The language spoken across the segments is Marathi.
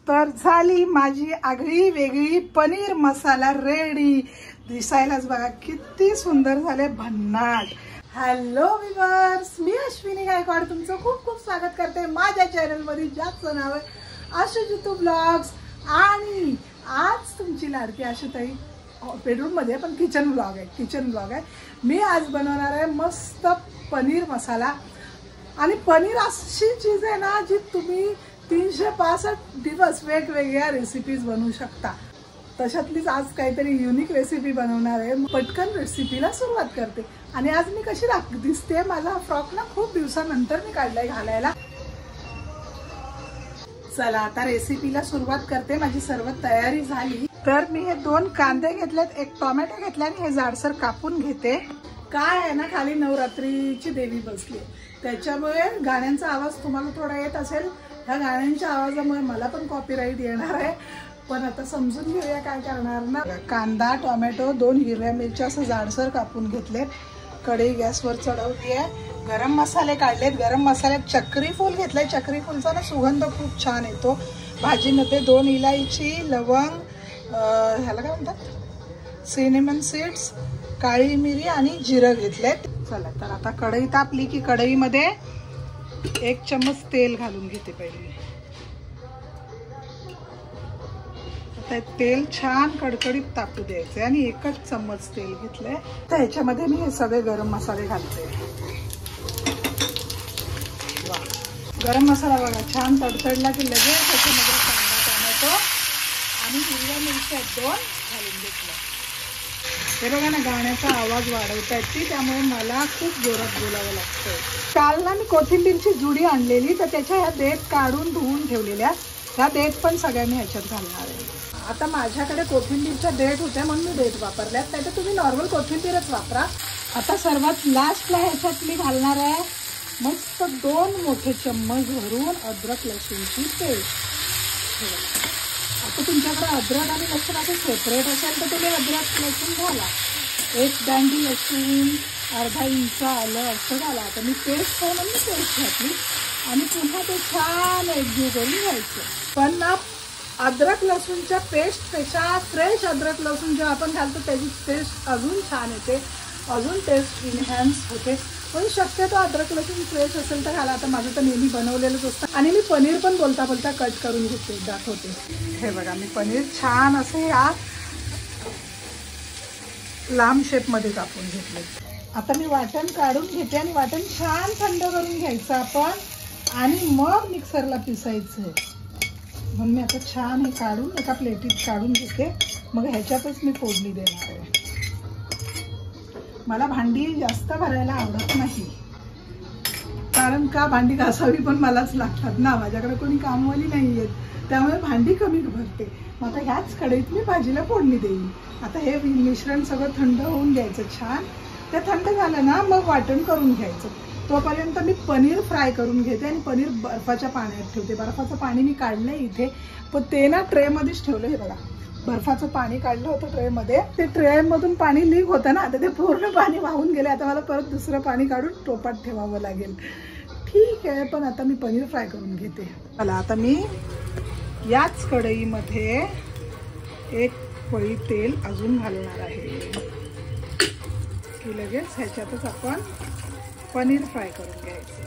तर झाली माझी आगळी वेगळी पनीर मसाला रेडी। दिसायलाच बघा किती सुंदर झाले, भन्नाट। हॅलो व्ह्यूअर्स, मी अश्विनी गायकवाड तुमचं खूप खूप स्वागत करते माझ्या चॅनल मध्ये, ज्याचं नाव आहे आशुजितू ब्लॉग्स। आणि आज तुमची लाडकी आशुताई बेडरूम मध्ये, पण किचन ब्लॉग आहे। मी आज बनवणार आहे मस्त पनीर मसाला। आणि पनीर अशी चीज आहे ना जी तुम्ही 365 दिवस वेगवेगळ्या रेसिपीज बनवू शकता। तशातलीच आज काहीतरी युनिक रेसिपी बनवणार आहे। पटकन रेसिपीला सुरुवात करते। आणि आज मी कशी दिसते, माझा फ्रॉक ना खूप दिवसानंतर मी काढलाय घालायला। चला आता रेसिपीला सुरुवात करते। माझी सर्व तयारी झाली। तर मी हे 2 कांदे घेतलेत, 1 टोमॅटो घेतला आणि हे जाडसर कापून घेते। काय आहे ना, खाली नवरात्रीची देवी बसली, त्याच्यामुळे गाण्यांचा आवाज तुम्हाला थोडा येत असेल। ह्या गाण्यांच्या आवाजामुळे मला पण कॉपीराईट येणार आहे, पण आता समजून घेऊया काय करणार ना। कांदा, टोमॅटो, 2 हिरव्या मिरच्या असं जाडसर कापून घेतलेत। कढई गॅसवर चढवली आहे। गरम मसाले काढलेत। गरम मसाल्यात चक्री फूल घेतलंय। चक्री फूलचा ना सुगंध खूप छान येतो भाजीमध्ये। 2 इलायची, लवंग, ह्याला काय म्हणतात, सिनेमन सीड्स, काळी मिरी आणि जिरं घेतलेत। चला तर आता कढई तापली की कढईमध्ये 1 चम्मच तेल घालून घेते पहिले। आता तेल छान कडकडीत तापू द्यायचे आणि 1च चम्मच तेल घेतलंय। तर ह्याच्यामध्ये मी हे सगळे गरम मसाले घालते। गरम मसाला बघा छान तडतडला की लगेच त्याच्यामध्ये कांदा, टोमॅटो आणि हिरव्या मिरच्या 2 घालून घेतल्या। हे बघा ना, गाण्याचा आवाज वाढवतायत ती, त्यामुळे मला खूप जोरात बोलावं लागतं। काल ना मी कोथिंबीरची जुडी आणलेली, तर त्याच्या ह्या देठ काढून धुवून ठेवलेल्या, ह्या देठ पण सगळ्यांनी ह्याच्यात घालणार आहे। आता माझ्याकडे कोथिंबीरच्या देठ होत्या म्हणून मी देठ वापरल्यात, नाही तर तुम्ही नॉर्मल कोथिंबीरच वापरा। आता सर्वात लास्टला ह्याच्यात मी घालणार आहे मस्त 2 मोठे चम्मच भरून अद्रक लसूणची पेस्ट। आता तुमच्याकडे अद्रक आणि लसूण असं सेपरेट असेल तर तुम्ही अद्रक लसूण घाला। 1 दांडी लसूण, अर्धा इंच आलं असं घाला। आता मी पेस्ट करून मी पेस्ट घातली आणि पुन्हा ते छान एकजीव करून घ्यायचं। पण ना अद्रक लसूणच्या पेस्टपेक्षा फ्रेश अद्रक लसूण जेव्हा आपण घालतो त्याची टेस्ट अजून छान येते, अजून टेस्ट इनहॅन्स होते। पण शक्यतो अद्रक लसूण फ्रेश असेल तर घाला। आता माझं तर नेहमी बनवलेलंच असतं। आणि मी पनीर पण बोलता बोलता कट करून घेते, दाखवते। हे बघा, मी पनीर छान असे या लांब शेपमध्ये कापून घेतले। आता मी वाटण काढून घेते आणि वाटण छान थंड करून घ्यायचं आपण आणि मग मिक्सरला पिसायचं। म्हणून मी आता छान हे काढून एका प्लेटीत काढून घेते, मग ह्याच्यातच मी फोडणी देणार आहे। मला भांडी जास्त भरायला आवडत नाही, कारण का भांडी घासावी पण मलाच लागतात ना, माझ्याकडे कोणी कामवाली नाही आहेत, त्यामुळे भांडी कमी भरते। मग आता ह्याच कढईत मी भाजीला फोडणी देईन। आता हे मिश्रण सगळं थंड होऊन घ्यायचं छान। ते थंड झालं ना मग वाटण करून घ्यायचं। तोपर्यंत मी पनीर फ्राय करून घेते आणि पनीर बर्फाच्या पाण्यात ठेवते। बर्फाचं पाणी मी काढलंय इथे, पण ते ना ट्रेमध्येच ठेवलं। हे बघा, बर्फाचं पाणी काढलं होतं ट्रेमध्ये, ते ट्रेमधून पाणी लीक होतं ना, आता ते पूर्ण पाणी वाहून गेले। आता मला परत दुसरं पाणी काढून टोपात ठेवावं लागेल। ठीक आहे, पण आता मी पनीर फ्राय करून घेते। चला आता मी याच कढईमध्ये 1 पळी तेल अजून घालणार आहे की लगेच ह्याच्यातच आपण पनीर फ्राय करून घ्यायचं।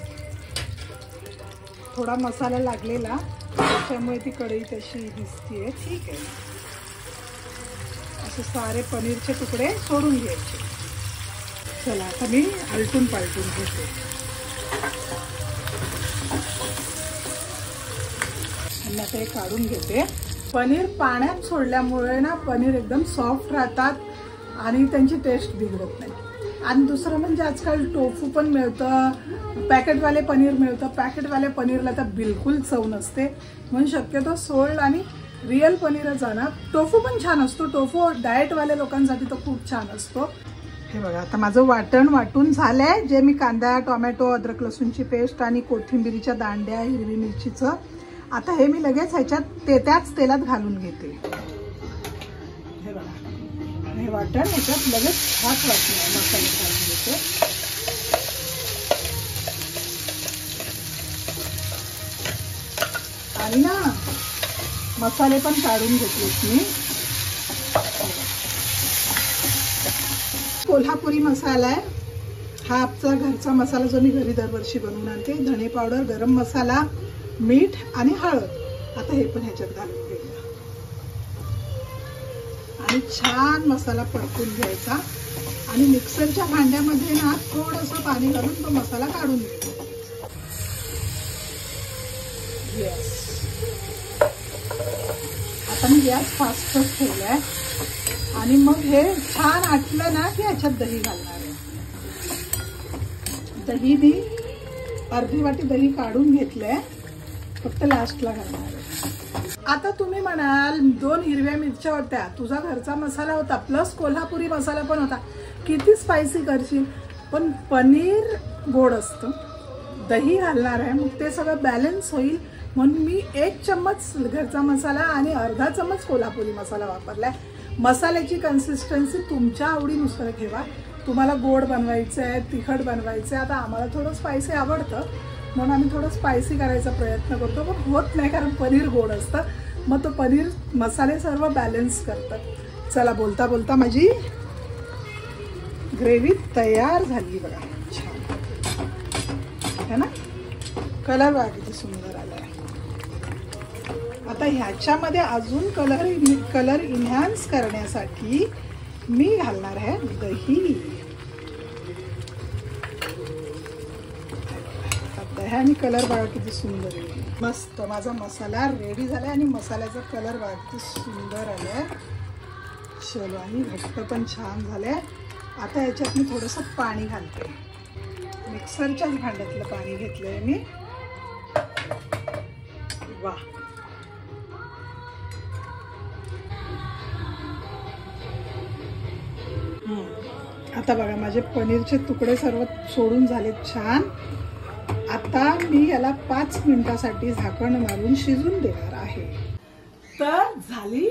थोडा मसाला लागलेला त्याच्यामुळे ती कढई तशी दिसतीये। ठीक आहे, असे सारे पनीरचे तुकडे सोडून घ्यायचे। चला आता मी आलटून पालटून घेते आणि आता हे काढून घेते। पनीर पाण्यात सोडल्यामुळे ना पनीर एकदम सॉफ्ट राहतात आणि त्यांची टेस्ट बिघडत नाही। आणि दुसरं म्हणजे आजकाल टोफू पण मिळतं, पॅकेटवाले पनीर मिळतं। पॅकेटवाल्या पनीरला तर बिलकुल चव नसते, म्हणून शक्यतो सोल्ड आणि रिअल पनीरच आणा। टोफू पण छान असतो, टोफू डाएटवाल्या लोकांसाठी तो खूप छान असतो। हे बघा, आता माझं वाटण वाटून झालंय, जे मी कांदा, टोमॅटो, अद्रक लसूणची पेस्ट आणि कोथिंबीरीच्या दांड्या, हिरवी मिरचीचं, आता हे मी लगेच ह्याच्यात त्याच तेलात घालून घेते। हे बघा, हे वाटण ह्याच्यात लगेच हात वाटलं मसाले घालून घेते। आणि ना मसाले पण काढून घेतलेत मी. कोल्हापुरी मसाला आहे हा, आमचा घरचा मसाला जो मी घरी दरवर्षी बनवून आणते. धणे पावडर, गरम मसाला, मीठ आणि हळद. आता हे पण ह्याच्यात घालून घेऊया आणि छान मसाला परतून घ्यायचा. आणि मिक्सरच्या भांड्यामध्ये ना थोडंसं पाणी घालून तो मसाला काढून घ्यायचा. येस, आता मी गॅस फास्टच ठेवलाय आणि मग हे छान आटलं ना की ह्याच्यात दही घालणार आहे. दही मी अर्धी वाटी दही काढून घेतलंय, फक्त लास्टला घालणार आहे. आता तुम्ही म्हणाल 2 हिरव्या मिरच्या होत्या, तुझा घरचा मसाला होता प्लस कोल्हापुरी मसाला पण होता, किती स्पायसी करशील. पण पनीर गोड असतं, दही घालणार आहे, मग ते सगळं बॅलन्स होईल म्हणून मी 1 चम्मच घरचा मसाला आणि अर्धा चम्मच कोल्हापुरी मसाला वापरलाय. मसाल्याची कन्सिस्टन्सी तुमच्या आवडीनुसार ठेवा. तुम्हाला गोड बनवायचं आहे, तिखट बनवायचं आहे. आता आम्हाला थोडं स्पायसी आवडतं म्हणून आम्ही थोडं स्पायसी करायचा प्रयत्न करतो, पण होत नाही कारण पनीर गोड असतं. मग तो पनीर मसाले सर्व बॅलन्स करतात. चला, बोलता बोलता माझी ग्रेव्ही तयार झाली बघा. छान है ना, कलर बघा किती सुंदर आलाय. आता ह्याच्यामध्ये अजून कलर इन्हान्स करण्यासाठी मी घालणार आहे दही. दह्याने कलर बघा किती सुंदर आहे. मस्त माझा मसाला रेडी झालाय आणि मसाल्याचा कलर बघा किती सुंदर आलाय. चलो, आणि घट्ट पण छान झालंय. आता याच्यात मी थोडंसं पाणी घालते. मिक्सरच्याच भांड्यातलं पाणी घेतलंय मी. वा, आता बघा माझे पनीरचे तुकडे सर्व सोडून झालेत छान. आता मी याला 5 मिनिटासाठी झाकण मारून शिजून देणार आहे. तर झाली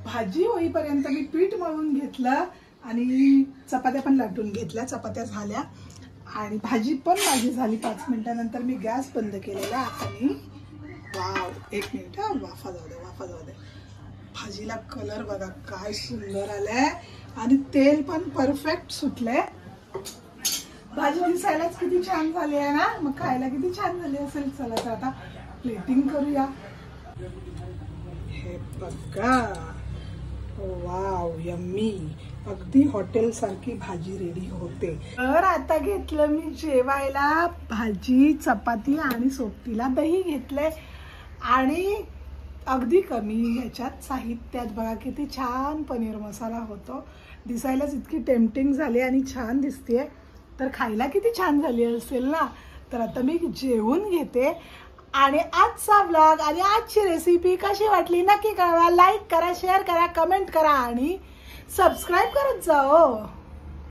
भाजी होईपर्यंत मी पीठ मळून घेतलं आणि चपात्या पण लाटून घेतल्या. चपात्या झाल्या आणि भाजी पण माझी झाली. 5 मिनिटानंतर मी गॅस बंद केलेला. आता मी वाव, 1 मिनिट, वाफा जाऊ दे, वाफा जाऊ दे. भाजीला कलर बघा काय सुंदर आलाय आणि तेल पण परफेक्ट सुटलंय. भाजी दिसायलाच किती छान झाली आहे ना, मग खायला किती छान झाली असेल. चला तर आता प्लेटिंग करूया. हे बघा, वाव, यम्मी, अगदी हॉटेल सारखी भाजी रेडी होते. तर आता घेतलं मी जेवायला भाजी, चपाती आणि सोबतीला दही घेतलंय आणि अगदी कमी ह्याच्यात साहित्यात बघा किती छान पनीर मसाला होतो. दिसायलाच इतकी टेम्पटिंग झाली आणि छान दिसतेय, तर खायला किती छान झाली असेल ना. तर आता मी जेवून घेते आणि आजचा व्लॉग आणि आजची रेसिपी कशी वाटली नक्की कळवा. लाईक करा, शेअर करा, कमेंट करा आणि सबस्क्राईब करत जा.